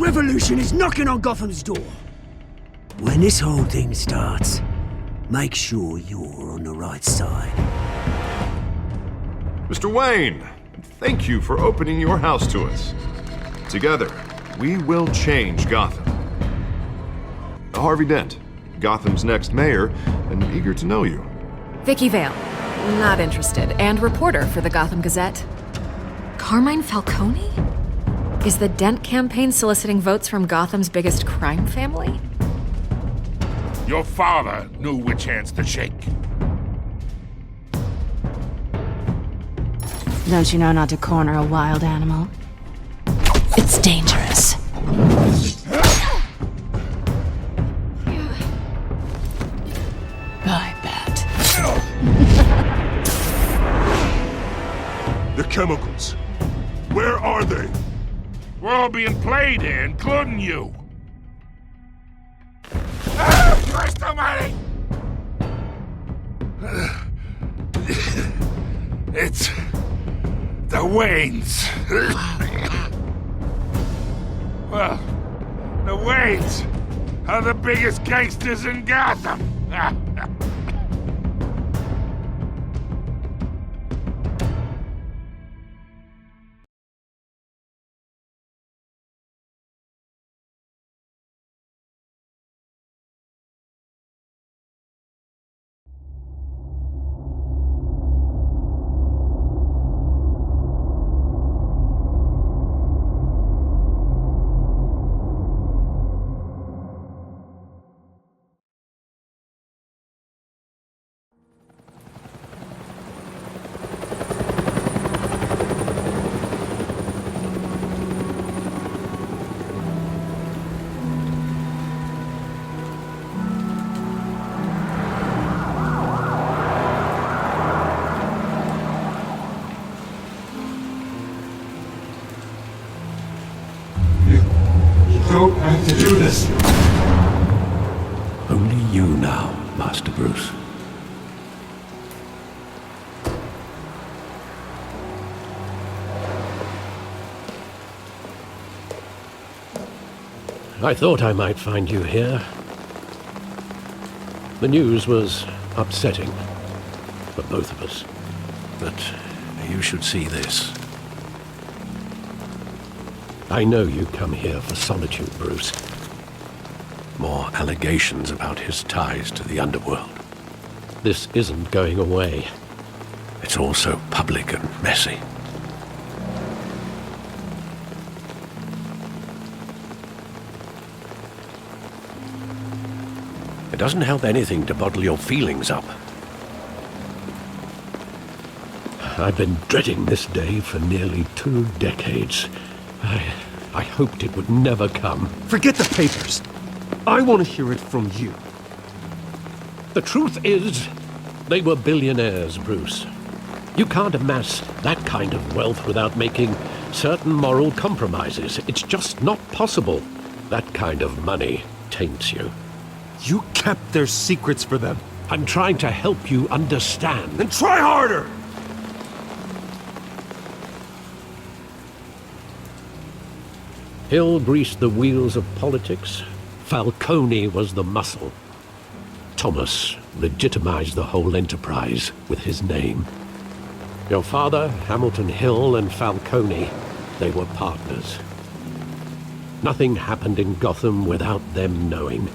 revolution is knocking on Gotham's door. When this whole thing starts, make sure you're on the right side. Mr. Wayne, thank you for opening your house to us. Together, we will change Gotham. Harvey Dent, Gotham's next mayor, and eager to know you. Vicky Vale, not interested, and reporter for the Gotham Gazette. Carmine Falcone? Is the Dent campaign soliciting votes from Gotham's biggest crime family? Your father knew which hands to shake. Don't you know not to corner a wild animal? It's dangerous. I bet. The chemicals. Where are they? We're all being played here, including you. Ah, Christ almighty! It's the Waynes. Well, the Waynes are the biggest gangsters in Gotham. Don't have to do this. Only you now, Master Bruce. I thought I might find you here. The news was upsetting for both of us. But you should see this. I know you come here for solitude, Bruce. More allegations about his ties to the underworld. This isn't going away. It's all so public and messy. It doesn't help anything to bottle your feelings up. I've been dreading this day for nearly 2 decades. I hoped it would never come. Forget the papers. I want to hear it from you. The truth is, they were billionaires, Bruce. You can't amass that kind of wealth without making certain moral compromises. It's just not possible. That kind of money taints you. You kept their secrets for them. I'm trying to help you understand. Then try harder! Hill greased the wheels of politics. Falcone was the muscle. Thomas legitimized the whole enterprise with his name. Your father, Hamilton Hill, and Falcone, they were partners. Nothing happened in Gotham without them knowing.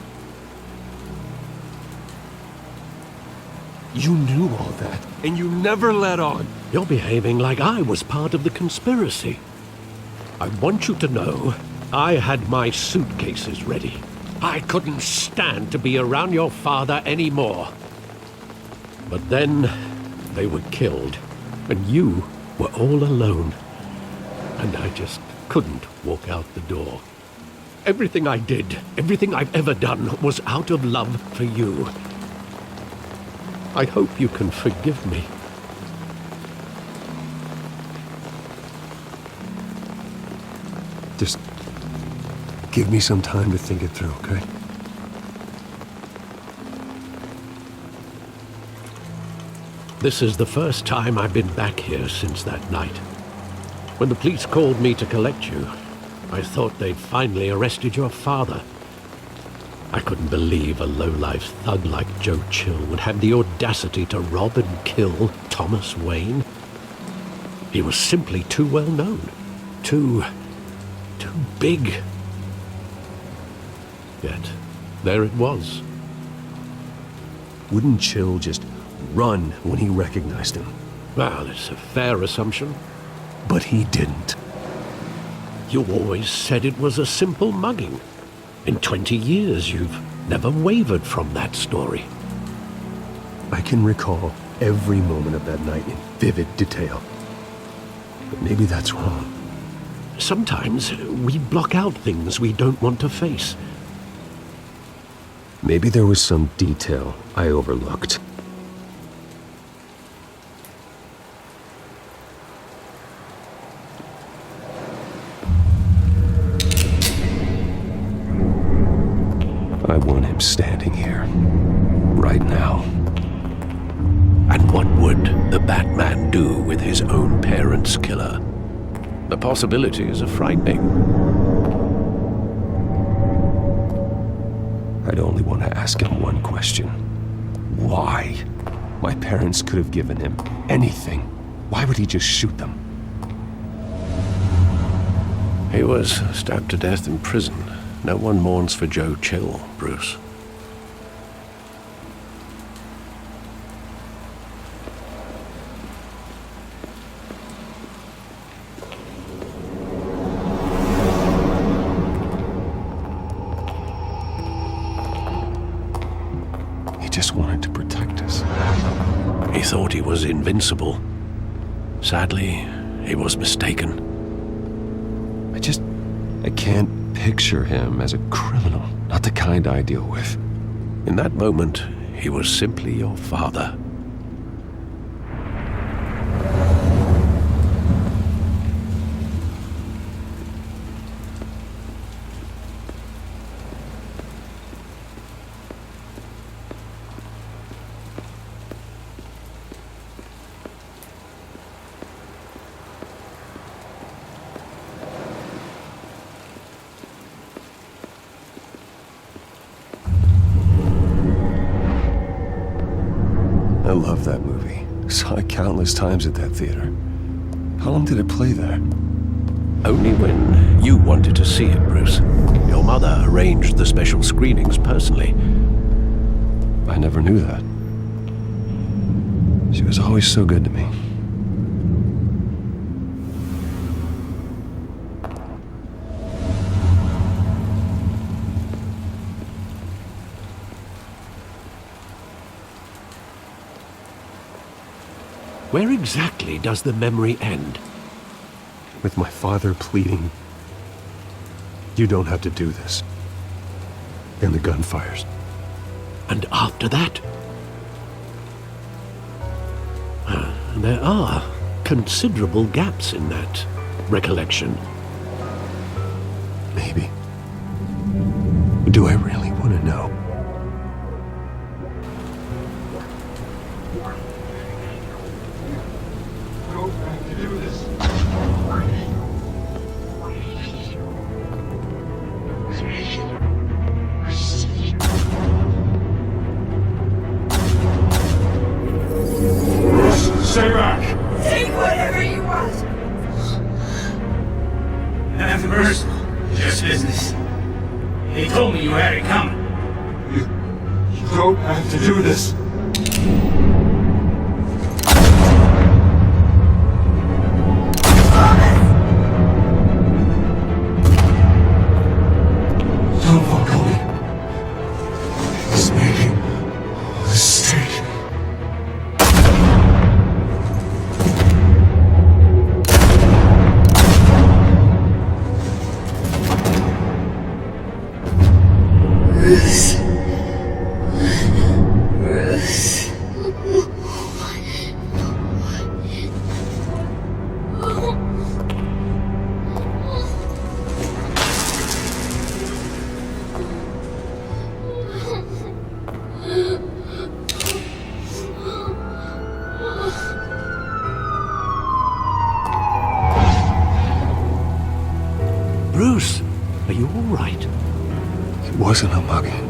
You knew all that, and you never let on. You're behaving like I was part of the conspiracy. I want you to know, I had my suitcases ready. I couldn't stand to be around your father anymore. But then, they were killed, and you were all alone. And I just couldn't walk out the door. Everything I did, everything I've ever done, was out of love for you. I hope you can forgive me. Just give me some time to think it through, okay? This is the first time I've been back here since that night. When the police called me to collect you, I thought they'd finally arrested your father. I couldn't believe a low-life thug like Joe Chill would have the audacity to rob and kill Thomas Wayne. He was simply too well known. Too big. Yet, there it was. Wouldn't Chill just run when he recognized him? Well, it's a fair assumption. But he didn't. You always said it was a simple mugging. In 20 years, you've never wavered from that story. I can recall every moment of that night in vivid detail. But maybe that's wrong. Sometimes we block out things we don't want to face. Maybe there was some detail I overlooked. I want him standing here, right now. And what would the Batman do with his own parents' killer? The possibilities are frightening. I'd only want to ask him one question. Why? My parents could have given him anything. Why would he just shoot them? He was stabbed to death in prison. No one mourns for Joe Chill, Bruce. He just wanted to protect us. He thought he was invincible. Sadly, he was mistaken. I can't picture him as a criminal. Not the kind I deal with. In that moment, he was simply your father. I love that movie. Saw it countless times at that theater. How long did it play there? Only when you wanted to see it, Bruce. Your mother arranged the special screenings personally. I never knew that. She was always so good to me. Where exactly does the memory end? With my father pleading, "You don't have to do this." And the gun fires. And after that? There are considerable gaps in that recollection. Maybe. Do I really want to know? Stay back! Take whatever you want. Nothing personal, just business. They told me you had it coming. You don't have to do this. Don't walk away. He's making a mistake. Bruce. Bruce, are you all right? It wasn't a mugging.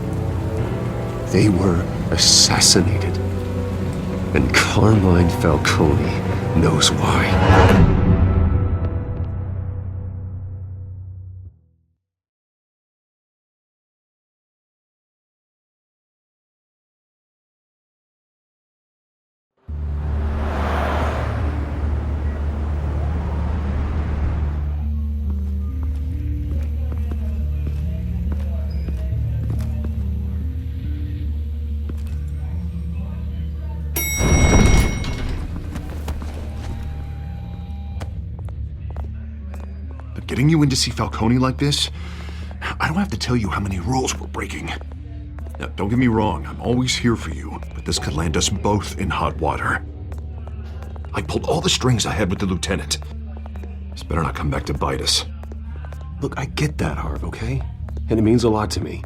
They were assassinated. And Carmine Falcone knows why. Getting you in to see Falcone like this? I don't have to tell you how many rules we're breaking. Now, don't get me wrong, I'm always here for you, but this could land us both in hot water. I pulled all the strings I had with the lieutenant. This better not come back to bite us. Look, I get that, Harv, okay? And it means a lot to me.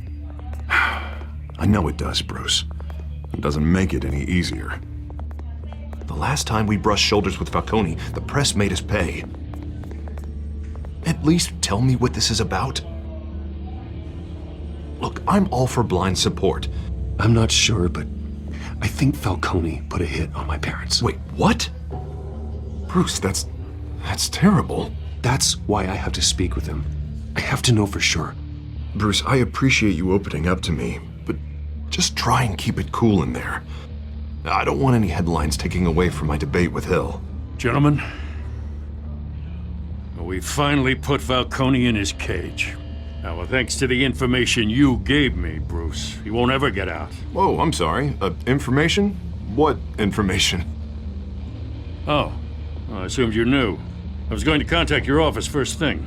I know it does, Bruce. It doesn't make it any easier. The last time we brushed shoulders with Falcone, the press made us pay. At least tell me what this is about. Look, I'm all for blind support. I'm not sure, but I think Falcone put a hit on my parents. Wait, what? Bruce, that's terrible. That's why I have to speak with him. I have to know for sure. Bruce, I appreciate you opening up to me, but just try and keep it cool in there. I don't want any headlines taking away from my debate with Hill. Gentlemen, we finally put Falcone in his cage. Now, well, thanks to the information you gave me, Bruce, he won't ever get out. Whoa, I'm sorry. Information? What information? Oh, I assumed you knew. I was going to contact your office first thing.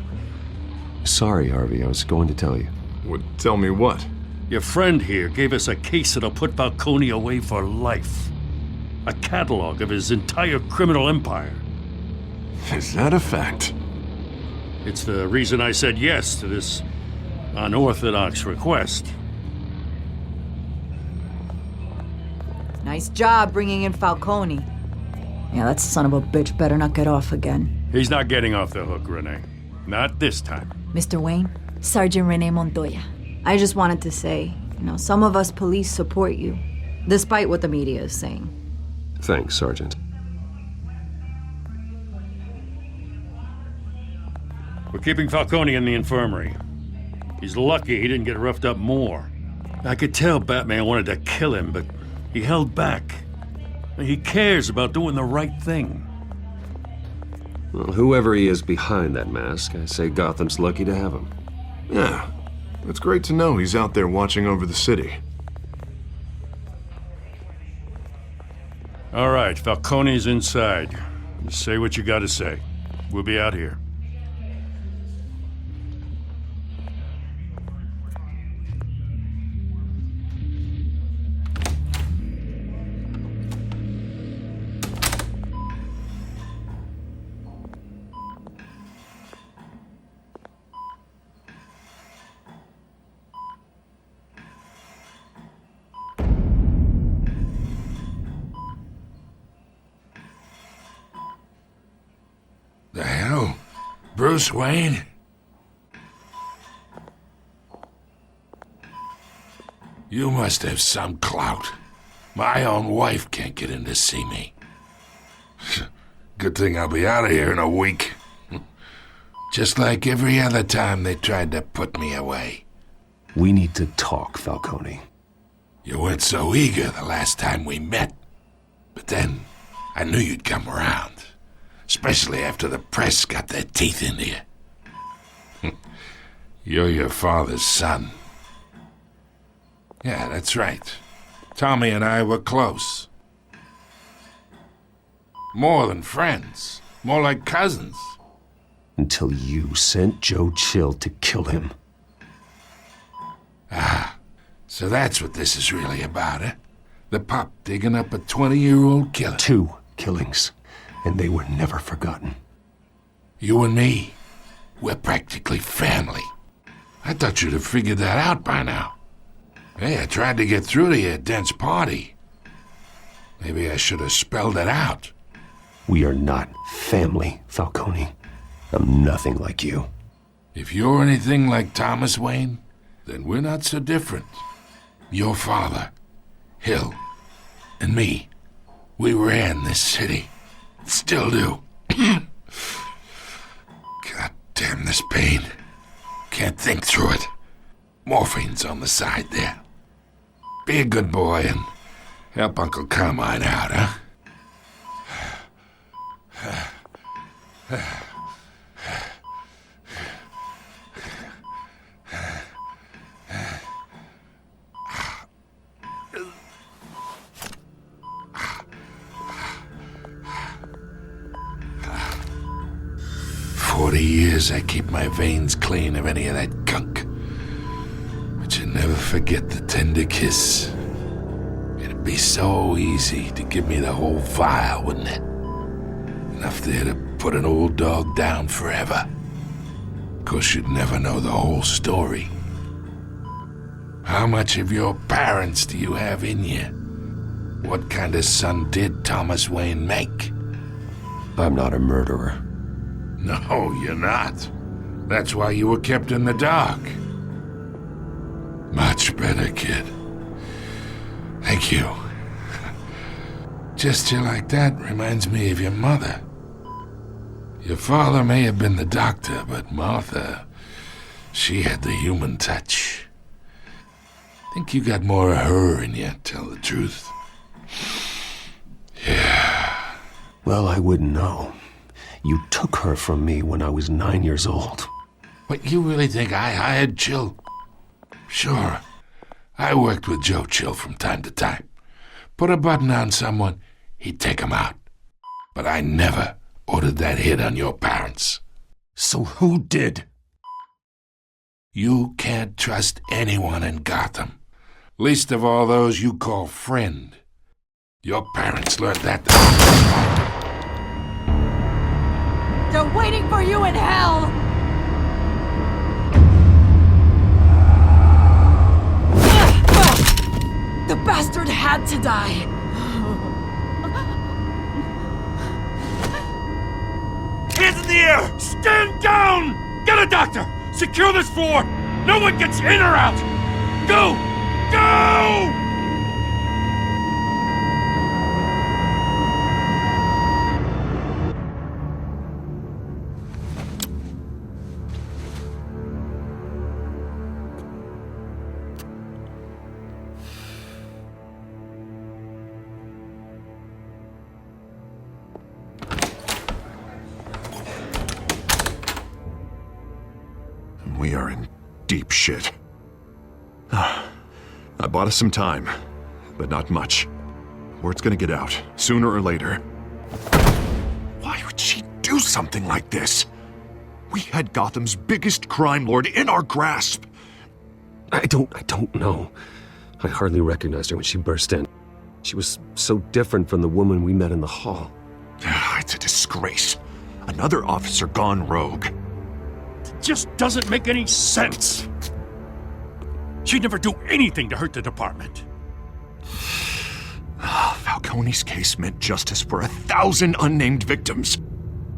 Sorry, Harvey, I was going to tell you. Tell me what? Your friend here gave us a case that'll put Falcone away for life. A catalog of his entire criminal empire. Is that a fact? It's the reason I said yes to this unorthodox request. Nice job bringing in Falcone. Yeah, that son of a bitch better not get off again. He's not getting off the hook, Renee. Not this time. Mr. Wayne, Sergeant Renee Montoya. I just wanted to say, some of us police support you, despite what the media is saying. Thanks, Sergeant. We're keeping Falcone in the infirmary. He's lucky he didn't get roughed up more. I could tell Batman wanted to kill him, but he held back. He cares about doing the right thing. Well, whoever he is behind that mask, I say Gotham's lucky to have him. Yeah, it's great to know he's out there watching over the city. All right, Falcone's inside. Just say what you gotta say. We'll be out here. The hell? Bruce Wayne? You must have some clout. My own wife can't get in to see me. Good thing I'll be out of here in a week. Just like every other time they tried to put me away. We need to talk, Falcone. You weren't so eager the last time we met. But then, I knew you'd come around. Especially after the press got their teeth into you. You're your father's son. Yeah, that's right. Tommy and I were close. More than friends. More like cousins. Until you sent Joe Chill to kill him. Ah, so that's what this is really about, eh? The pup digging up a 20-year-old killer. 2 killings. And they were never forgotten. You and me, we're practically family. I thought you'd have figured that out by now. Hey, I tried to get through to you at Dent's party. Maybe I should have spelled it out. We are not family, Falcone. I'm nothing like you. If you're anything like Thomas Wayne, then we're not so different. Your father, Hill, and me, we ran this city. Still do. God damn this pain. Can't think through it. Morphine's on the side there. Be a good boy and help Uncle Carmine out, huh? 40 years I keep my veins clean of any of that gunk. But you never forget the tender kiss. It'd be so easy to give me the whole vial, wouldn't it? Enough there to put an old dog down forever. Of course, you'd never know the whole story. How much of your parents do you have in you? What kind of son did Thomas Wayne make? I'm not a murderer. No, you're not. That's why you were kept in the dark. Much better, kid. Thank you. Gesture like that reminds me of your mother. Your father may have been the doctor, but Martha, she had the human touch. Think you got more of her in you, tell the truth. Yeah. Well, I wouldn't know. You took her from me when I was 9 years old. What, you really think I hired Chill? Sure. I worked with Joe Chill from time to time. Put a button on someone, he'd take him out. But I never ordered that hit on your parents. So who did? You can't trust anyone in Gotham. Least of all those you call friend. Your parents learned that. They're waiting for you in hell! The bastard had to die! Hands in the air! Stand down! Get a doctor! Secure this floor! No one gets in or out! Go! Go! We are in deep shit. I bought us some time, but not much. Word's gonna get out, sooner or later. Why would she do something like this? We had Gotham's biggest crime lord in our grasp. I don't know. I hardly recognized her when she burst in. She was so different from the woman we met in the hall. It's a disgrace. Another officer gone rogue. Just doesn't make any sense. She'd never do anything to hurt the department. Falcone's case meant justice for 1,000 unnamed victims.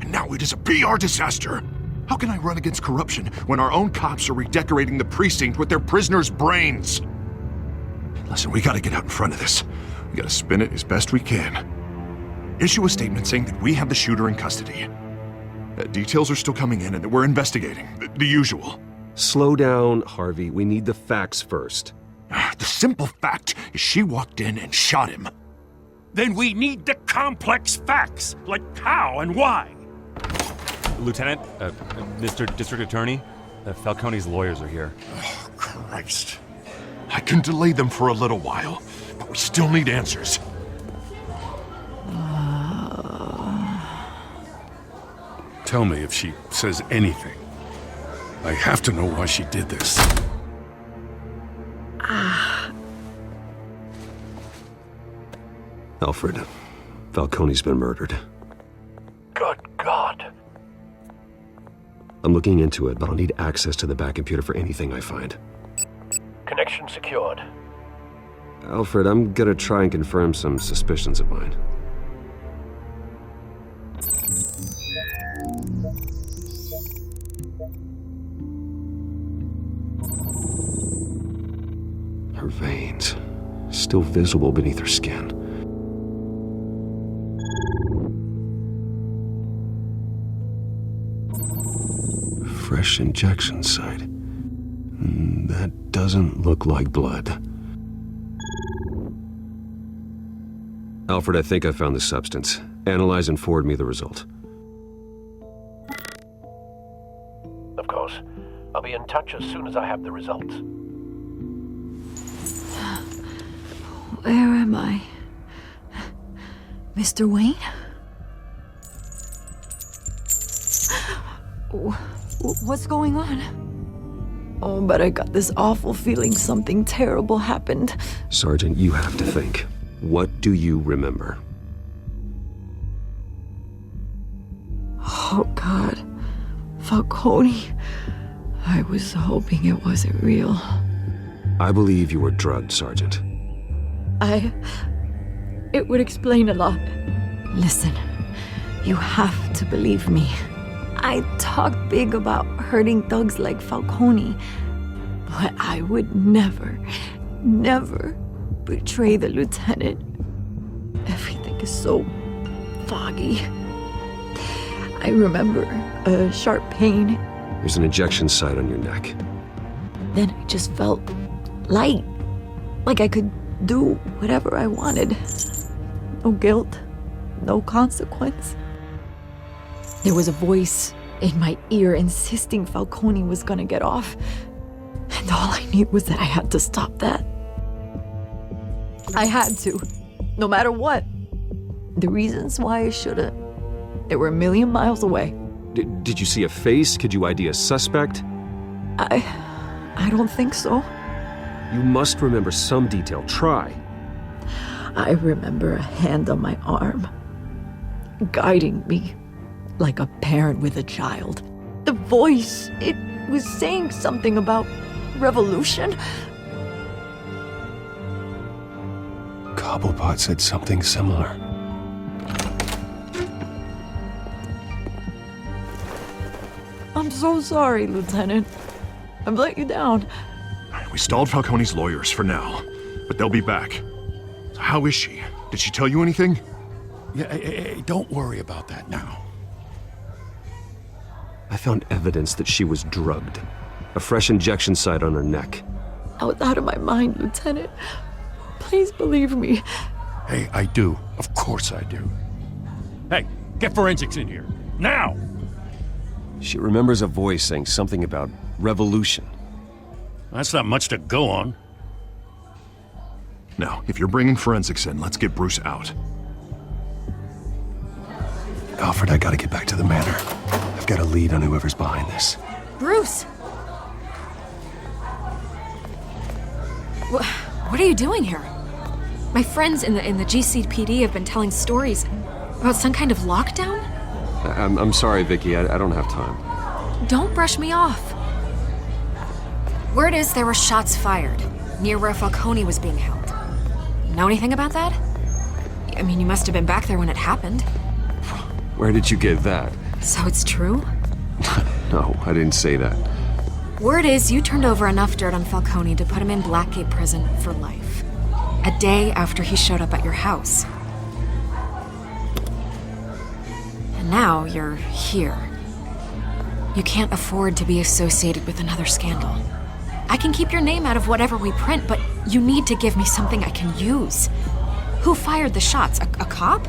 And now it is a PR disaster. How can I run against corruption when our own cops are redecorating the precinct with their prisoners' brains? Listen, we gotta get out in front of this. We gotta spin it as best we can. Issue a statement saying that we have the shooter in custody. Details are still coming in and that we're investigating. The usual. Slow down, Harvey. We need the facts first. The simple fact is she walked in and shot him. Then we need the complex facts, like how and why. Lieutenant, Mr. District Attorney, Falcone's lawyers are here. Oh, Christ. I can delay them for a little while, but we still need answers. Tell me if she says anything. I have to know why she did this. Alfred, Falcone's been murdered. Good God. I'm looking into it, but I'll need access to the back computer for anything I find. Connection secured. Alfred, I'm gonna try and confirm some suspicions of mine. her veins, still visible beneath her skin. Fresh injection site. That doesn't look like blood. Alfred, I think I found the substance. Analyze and forward me the result. Of course. I'll be in touch as soon as I have the results. Where am I? Mr. Wayne? What's going on? Oh, but I got this awful feeling something terrible happened. Sergeant, you have to think. What do you remember? Oh, God. Falcone. I was hoping it wasn't real. I believe you were drugged, Sergeant. It would explain a lot. Listen, you have to believe me. I talk big about hurting thugs like Falcone, but I would never betray the lieutenant. Everything is so foggy. I remember a sharp pain. There's an injection site on your neck. Then I just felt light, like I could do whatever I wanted. No guilt, no consequence. There was a voice in my ear insisting Falcone was gonna get off. And all I knew was that I had to stop that. I had to, no matter what. The reasons why I shouldn't, they were a million miles away. Did you see a face? Could you ID a suspect? I don't think so. You must remember some detail. Try. I remember a hand on my arm, guiding me like a parent with a child. The voice, it was saying something about revolution. Cobblepot said something similar. I'm so sorry, Lieutenant. I've let you down. We stalled Falcone's lawyers for now, but they'll be back. So how is she? Did she tell you anything? Yeah, hey, don't worry about that now. I found evidence that she was drugged. A fresh injection site on her neck. I was out of my mind, Lieutenant. Please believe me. Hey, I do. Of course I do. Hey, get forensics in here. Now! She remembers a voice saying something about revolution. That's not much to go on. Now, if you're bringing forensics in, let's get Bruce out. Alfred, I gotta get back to the manor. I've got a lead on whoever's behind this. Bruce! What are you doing here? My friends in the GCPD have been telling stories about some kind of lockdown? I'm sorry, Vicky. I don't have time. Don't brush me off. Word is there were shots fired near where Falcone was being held. Know anything about that? I mean, you must have been back there when it happened. Where did you get that? So it's true? No, I didn't say that. Word is you turned over enough dirt on Falcone to put him in Blackgate Prison for life. A day after he showed up at your house. And now you're here. You can't afford to be associated with another scandal. I can keep your name out of whatever we print, but you need to give me something I can use. Who fired the shots? A cop?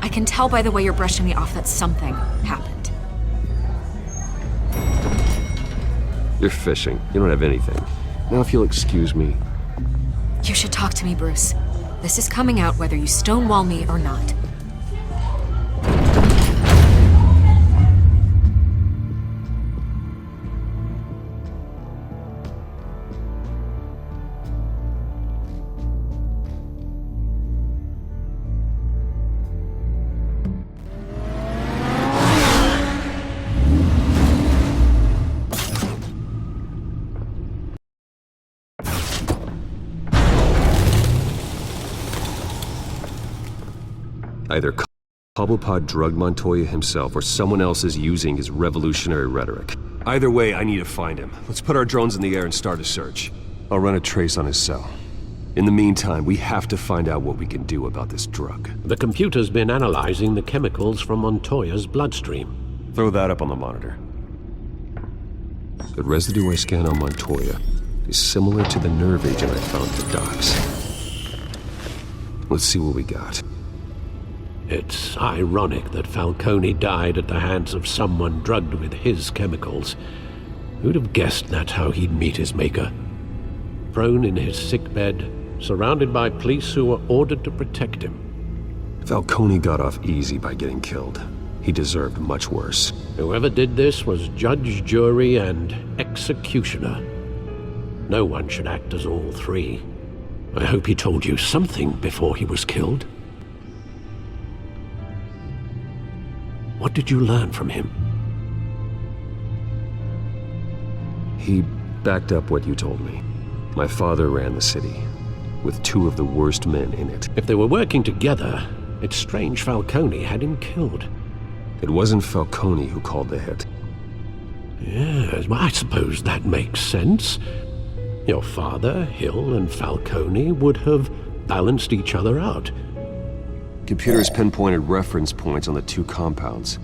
I can tell by the way you're brushing me off that something happened. You're fishing. You don't have anything. Now, if you'll excuse me. You should talk to me, Bruce. This is coming out whether you stonewall me or not. Either Cobblepot drugged Montoya himself or someone else is using his revolutionary rhetoric. Either way, I need to find him. Let's put our drones in the air and start a search. I'll run a trace on his cell. In the meantime, we have to find out what we can do about this drug. The computer's been analyzing the chemicals from Montoya's bloodstream. Throw that up on the monitor. The residue I scanned on Montoya is similar to the nerve agent I found at the docks. Let's see what we got. It's ironic that Falcone died at the hands of someone drugged with his chemicals. Who'd have guessed that's how he'd meet his maker? Prone in his sickbed, surrounded by police who were ordered to protect him. Falcone got off easy by getting killed. He deserved much worse. Whoever did this was judge, jury, and executioner. No one should act as all three. I hope he told you something before he was killed. What did you learn from him? He backed up what you told me. My father ran the city, with two of the worst men in it. If they were working together, it's strange Falcone had him killed. It wasn't Falcone who called the hit. Yes, well, I suppose that makes sense. Your father, Hill, and Falcone would have balanced each other out. Computers pinpointed reference points on the two compounds.